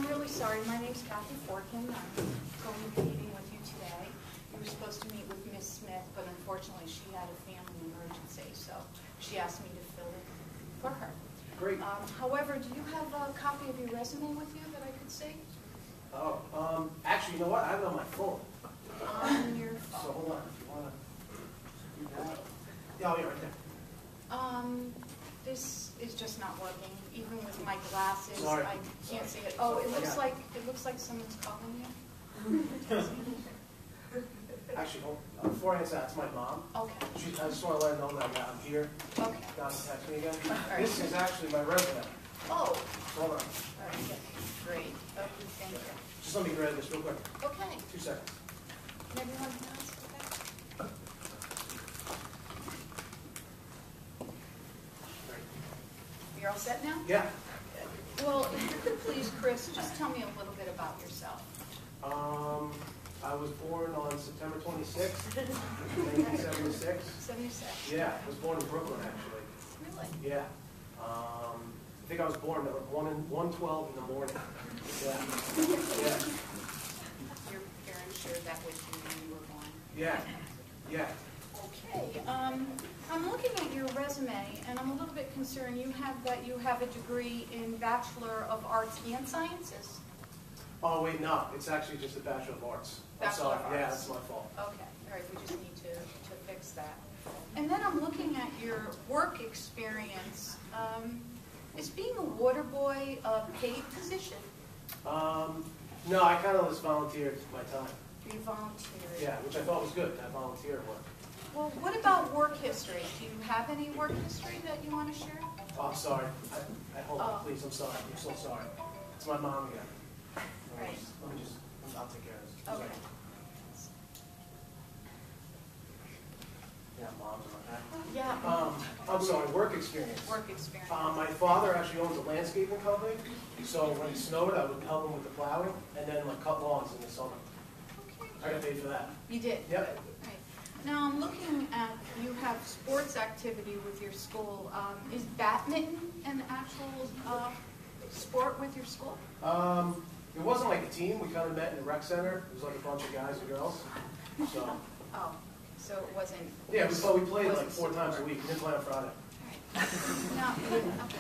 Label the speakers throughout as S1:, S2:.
S1: I'm really sorry. My name's Kathy Forkin. I'm going to be meeting with you today. You were supposed to meet with Miss Smith, but unfortunately she had a family emergency, so she asked me to fill in for her.
S2: Great.
S1: However, do you have a copy of your resume with you that I could see?
S2: Oh, actually, you know what? I have it on my phone.
S1: On your phone.
S2: So hold on, if you want to do that. Yeah, I'll be right there.
S1: This is just not working. Even with my glasses,
S2: Sorry.
S1: I can't see it. Oh, it looks like someone's calling you.
S2: Actually, before I answer that, it's my mom.
S1: Okay.
S2: I just want to let her know that I'm here.
S1: Okay.
S2: Don text me again.
S1: Right.
S2: This is actually my resume.
S1: Oh.
S2: Hold on.
S1: Okay. Great. Okay, thank you.
S2: Just let me grab this real quick.
S1: Okay.
S2: 2 seconds.
S1: Can everyone else okay? You're all set now?
S2: Yeah.
S1: Well, if you could please, Chris, just tell me a little bit about yourself.
S2: I was born on September 26th, 1976.
S1: 76.
S2: Yeah, I was born in Brooklyn, actually.
S1: Really?
S2: Yeah. I think I was born at 1:12 in the morning. Yeah. Yeah.
S1: Your parents shared that with you when you were born?
S2: Yeah. Yeah.
S1: Okay. I'm looking at your resume, and I'm a little bit concerned. You have a degree in Bachelor of Arts and Sciences?
S2: Oh, wait, no. It's actually just a Bachelor of Arts.
S1: Bachelor of Arts.
S2: Yeah, that's my fault.
S1: Okay. All right. We just need to fix that. And then I'm looking at your work experience. Is being a water boy a paid position?
S2: No, I kind of just volunteered my time.
S1: You volunteered?
S2: Yeah, which I thought was good, that volunteer work.
S1: Well, what about work history? Do you have any work history that you want to share?
S2: Oh, I'm sorry. Hold on, please. I'm sorry. I'm so sorry. It's my mom again.
S1: Right.
S2: I'll take care of this.
S1: Okay.
S2: Yeah, mom's okay.
S1: Yeah.
S2: I'm sorry, work experience.
S1: Work experience.
S2: My father actually owns a landscaping company, so when it snowed, I would help him with the plowing and then like cut lawns in the summer.
S1: Okay.
S2: I got paid for that.
S1: You did?
S2: Yep.
S1: Right. Now I'm looking at, you have sports activity with your school. Is badminton an actual sport with your school?
S2: It wasn't like a team. We kind of met in the rec center. It was like a bunch of guys and girls. So.
S1: Oh, so it wasn't.
S2: Yeah, we played like 4 times a week. We didn't play on Friday.
S1: Now,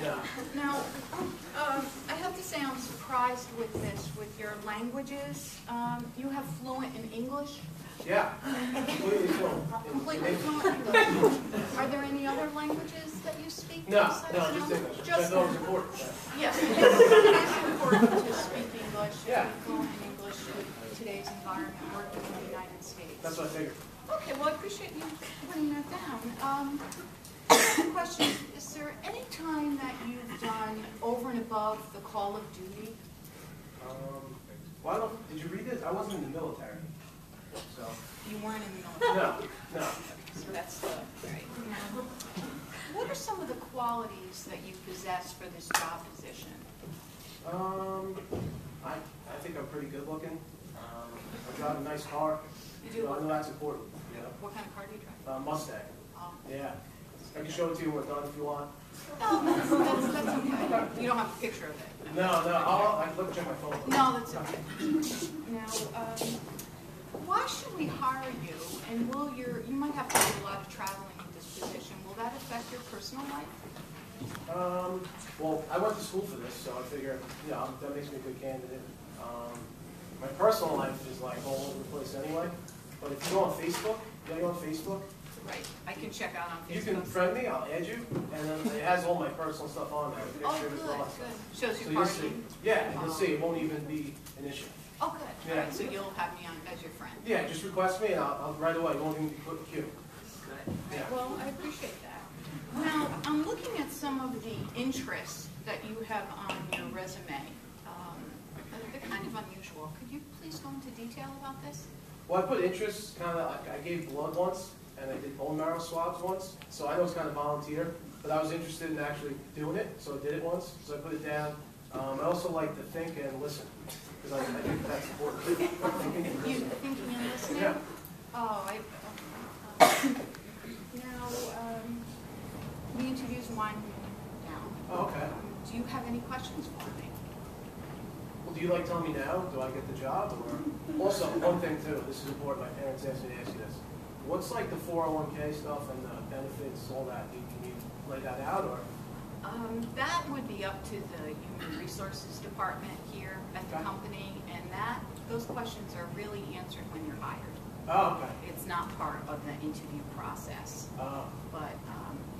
S2: Yeah.
S1: now I have to say I'm surprised with this, with your languages. You have fluent in English?
S2: Yeah, completely fluent.
S1: Completely fluent. Are there any other languages that you speak?
S2: No,
S1: besides
S2: just English. Which I thought was important.
S1: Yes, it is important to speak English, to
S2: Yeah.
S1: be fluent in English in today's environment, working in the United States.
S2: That's what I figured.
S1: Okay, well, I appreciate you putting that down. Question, is there any time that you've done over and above the call of duty?
S2: Did you read this? I wasn't in the military. So.
S1: You weren't in the military?
S2: No.
S1: So that's the, right. Now, what are some of the qualities that you possess for this job position?
S2: I think I'm pretty good looking. I drive a nice car.
S1: You do?
S2: I know that's important. You know?
S1: What kind of car do you drive?
S2: Mustang.
S1: Oh.
S2: Yeah. I can show it to you when we're done if you want.
S1: Oh, that's okay. You don't have a picture of it?
S2: No. I can look check my phone.
S1: No, that's okay. Now, why should we hire you? And you might have to do a lot of traveling in this position. Will that affect your personal life?
S2: Well, I went to school for this, so I figure, that makes me a good candidate. My personal life is like all over the place anyway. But if you go on Facebook, you on Facebook?
S1: Right. I can check out on Facebook.
S2: You can friend me, I'll add you, and then it has all my personal stuff on there.
S1: Oh,
S2: Pictures,
S1: good,
S2: all that
S1: good.
S2: stuff.
S1: Shows
S2: So
S1: you
S2: you'll see.
S1: parking.
S2: Yeah, and you'll see, it won't even be an issue.
S1: Oh, good.
S2: Yeah.
S1: All right, so you'll have me on as your friend.
S2: Yeah, just request me and I'll right away, it won't even be put in queue.
S1: Good.
S2: Yeah.
S1: Well, I appreciate that. Now, I'm looking at some of the interests that you have on your resume. They're kind of unusual. Could you please go into detail about this?
S2: Well, I put interests, kind of like I gave blood once, and I did bone marrow swabs once, so I know it's kind of volunteer, but I was interested in actually doing it, so I did it once, so I put it down. I also like to think and listen, because I think that's important. Thinking and
S1: You
S2: listening.
S1: thinking and listening?
S2: Yeah.
S1: Oh, now, the interview's winding down.
S2: Oh, okay.
S1: Do you have any questions for me?
S2: do you like telling me now? Do I get the job? Or also, one thing too, this is important, my parents asked me to ask you this. What's like the 401k stuff and the benefits, all that? Can you lay that out, or?
S1: That would be up to the Human Resources Department here at the company, and those questions are really answered when you're hired.
S2: Oh, okay.
S1: It's not part of the interview process. But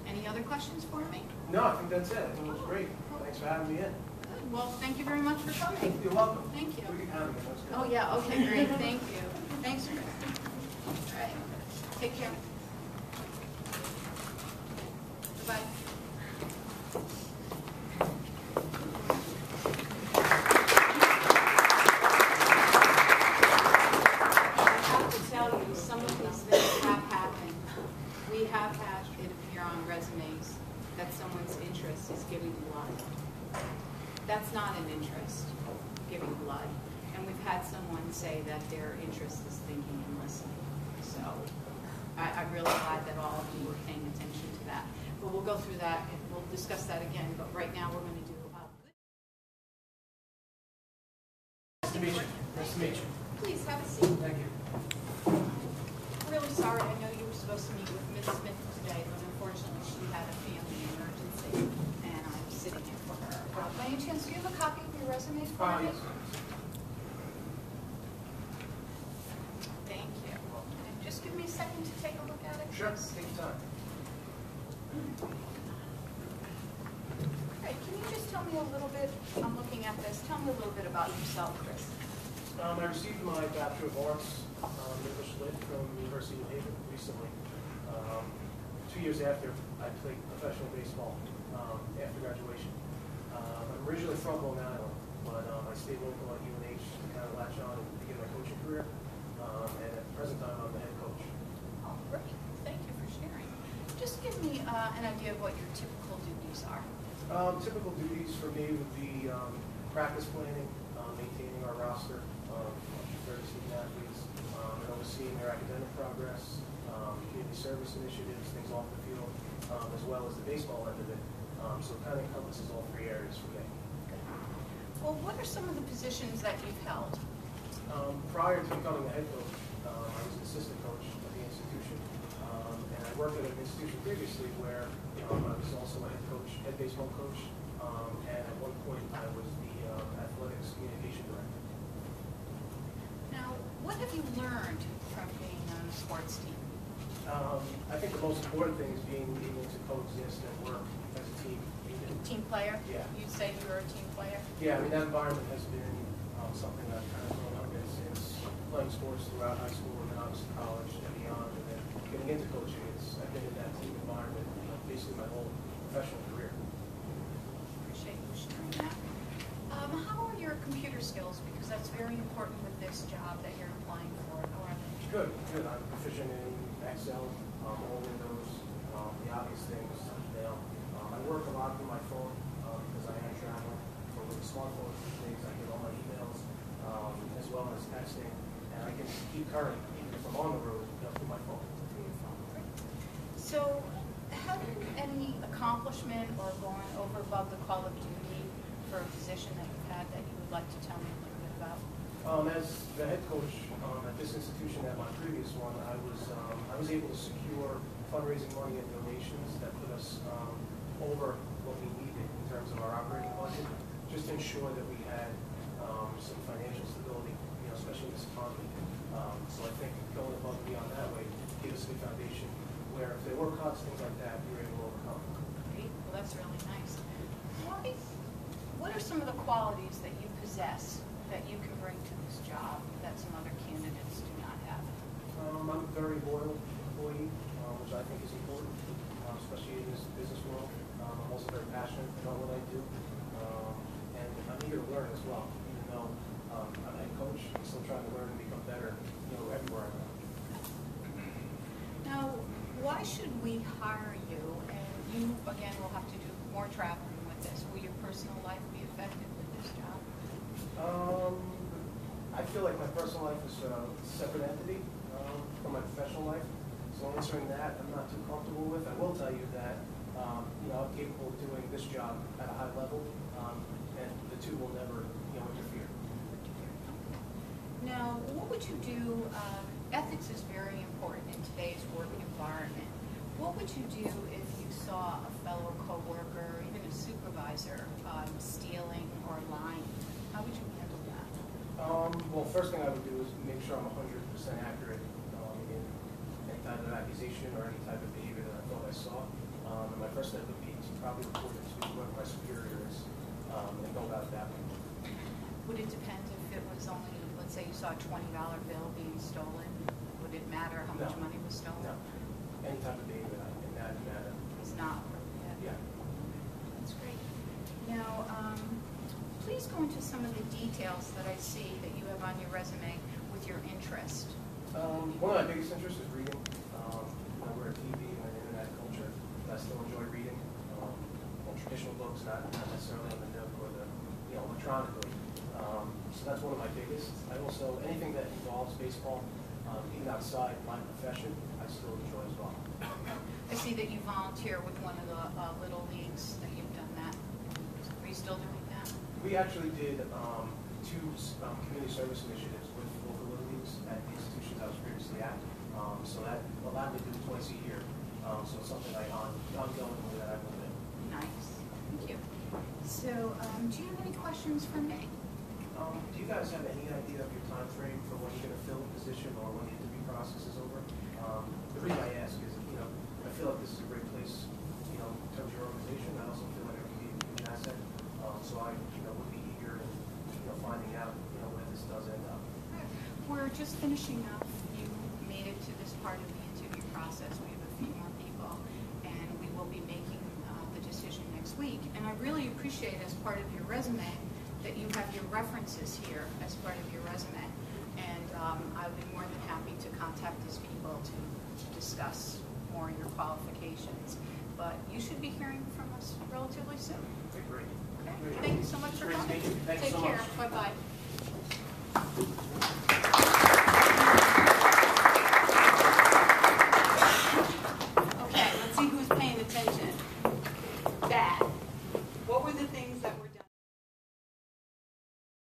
S1: any other questions for me?
S2: No, I think that's it. I think it was great. Thanks for having me in.
S1: Good. Well, thank you very much for coming.
S2: You're welcome.
S1: Thank you.
S2: We can have it. That's good.
S1: Oh, yeah, okay, great, thank you. Thanks, Chris. All right, take care. Bye-bye. I have to tell you, some of these things have happened. We have had it appear on resumes that someone's interest is giving blood. That's not an interest, giving blood. And we've had someone say that their interest is thinking and listening. So I'm really glad that all of you were paying attention to that. But we'll go through that and we'll discuss that again. But right now we're going to do
S2: Nice to meet you. Nice to meet you.
S1: Please have a seat.
S2: Thank you.
S1: Really sorry. I know you were supposed to meet with Ms. Smith today, but unfortunately she had a family emergency, and I'm sitting in for her. By any chance, do you have a copy of your resume for me?
S2: Yes.
S1: Thank you. And just give me a second to take a look at it.
S2: Sure.
S1: please.
S2: Take your time.
S1: Hey, can you just tell me a little bit, I'm looking at this, tell me a little bit about yourself, Chris.
S2: I received my Bachelor of Arts in English Lit from the University of New Haven recently. 2 years after I played professional baseball after graduation. I'm originally from Long Island, but I stayed local at UNH to kind of latch on and begin my coaching career. And at the present time, I'm the head coach.
S1: Oh, great. Thank you for sharing. Just give me an idea of what your typical duties are.
S2: Typical duties for me would be practice planning, maintaining our roster of 30 student athletes, and overseeing their academic progress, community service initiatives, things off the field, as well as the baseball end of it. So it kind of encompasses all three areas for me.
S1: Well, what are some of the positions that you've held?
S2: Prior to becoming the head coach, I was an assistant coach at the institution. And I worked at an institution previously where I was also a head baseball coach. And at one point I was the athletics communication director.
S1: Now, what have you learned from being on a sports team?
S2: I think the most important thing is being able to coexist and work as a team.
S1: Team player?
S2: Yeah.
S1: You'd say you were a team player?
S2: Yeah, I mean, that environment has been something that I've kind of grown up in since playing sports throughout high school and then obviously college and beyond. And then getting into coaching, I've been in that team environment basically my whole professional career.
S1: Appreciate you sharing that. How are your computer skills? Because that's very important with this job that you're applying for. How are they?
S2: Good, good. I'm proficient in Excel, all Windows, the obvious things, email. I work a lot through my phone because I am traveling. But with the smartphone these days, I get all my emails as well as texting, and I can keep current even if I'm on the road through my phone.
S1: So, have any accomplishment or going over above the call of duty for a position that you've had that you would like to tell me a little bit about?
S2: As the head coach at this institution, at my previous one, I was able to secure fundraising money and donations that put us over what we needed in terms of our operating budget, just to ensure that we had some financial stability, especially in this economy. So I think going above and beyond that way gave us a good foundation where if there were cuts, things like that, we were able to overcome.
S1: Great. Well, that's really nice. What are some of the qualities that you possess that you can bring to this job that some other candidates do not have?
S2: I'm a very loyal employee, which I think is important, especially in this business world. I'm also very passionate about what I do, and I'm eager to learn as well. Even though I'm a head coach, I'm still trying to learn and become better, everywhere I go.
S1: Now, why should we hire you? And you, again, will have to do more traveling with this. Will your personal life be affected with this job?
S2: I feel like my personal life is a separate entity from my professional life. So answering that, I'm not too comfortable with. I will tell you that I'm capable of doing this job at a high level, and the two will never interfere.
S1: Now, what would you do, ethics is very important in today's work environment. What would you do if you saw a fellow coworker, or even a supervisor, stealing or lying? How would you handle that?
S2: Well, first thing I would do is make sure I'm 100% accurate in any type of accusation or any type of behavior that I thought I saw. And my first step would be to probably report it to whoever my superior is and go about it that way.
S1: Would it depend if it was only, let's say you saw a $20 bill being stolen? Would it matter how much
S2: No.
S1: money was stolen?
S2: No. Any type of behavior in that matter.
S1: It's not appropriate.
S2: Yeah.
S1: That's great. Now, please go into some of the details that I see that you have on your resume with your interest.
S2: One of my biggest interests is reading. We're a TV and an internet culture. I still enjoy reading. Traditional books, not necessarily on the nook or the electronically. So that's one of my biggest. I also, anything that involves baseball, even outside my profession, I still enjoy as well.
S1: I see that you volunteer with one of the little leagues, that you've done that. Are you still doing that?
S2: We actually did two community service initiatives with local little leagues at the institutions I was previously at. So that allowed me to do it twice a year. So it's something ongoingly that I will do.
S1: Nice. Thank you. So, do you have any questions for me?
S2: Do you guys have any idea of your time frame for when you're going to fill a position or when the interview process is over? The reason I ask is, I feel like this is a great place, in terms of your organization. I also feel like it can be a huge asset. So I, would be eager in, finding out, where this does end up.
S1: We're just finishing up. You made it to this part of the interview process. We have a few more people, and we will be making the decision next week. And I really appreciate, as part of your resume, that you have your references here as part of your resume. And I would be more than happy to contact these people to discuss more your qualifications. But you should be hearing from us relatively soon.
S2: Okay, great.
S1: Okay? Thank you so much for
S2: Great to
S1: coming.
S2: meet you. Thank you
S1: Take
S2: so
S1: care.
S2: much.
S1: Bye-bye.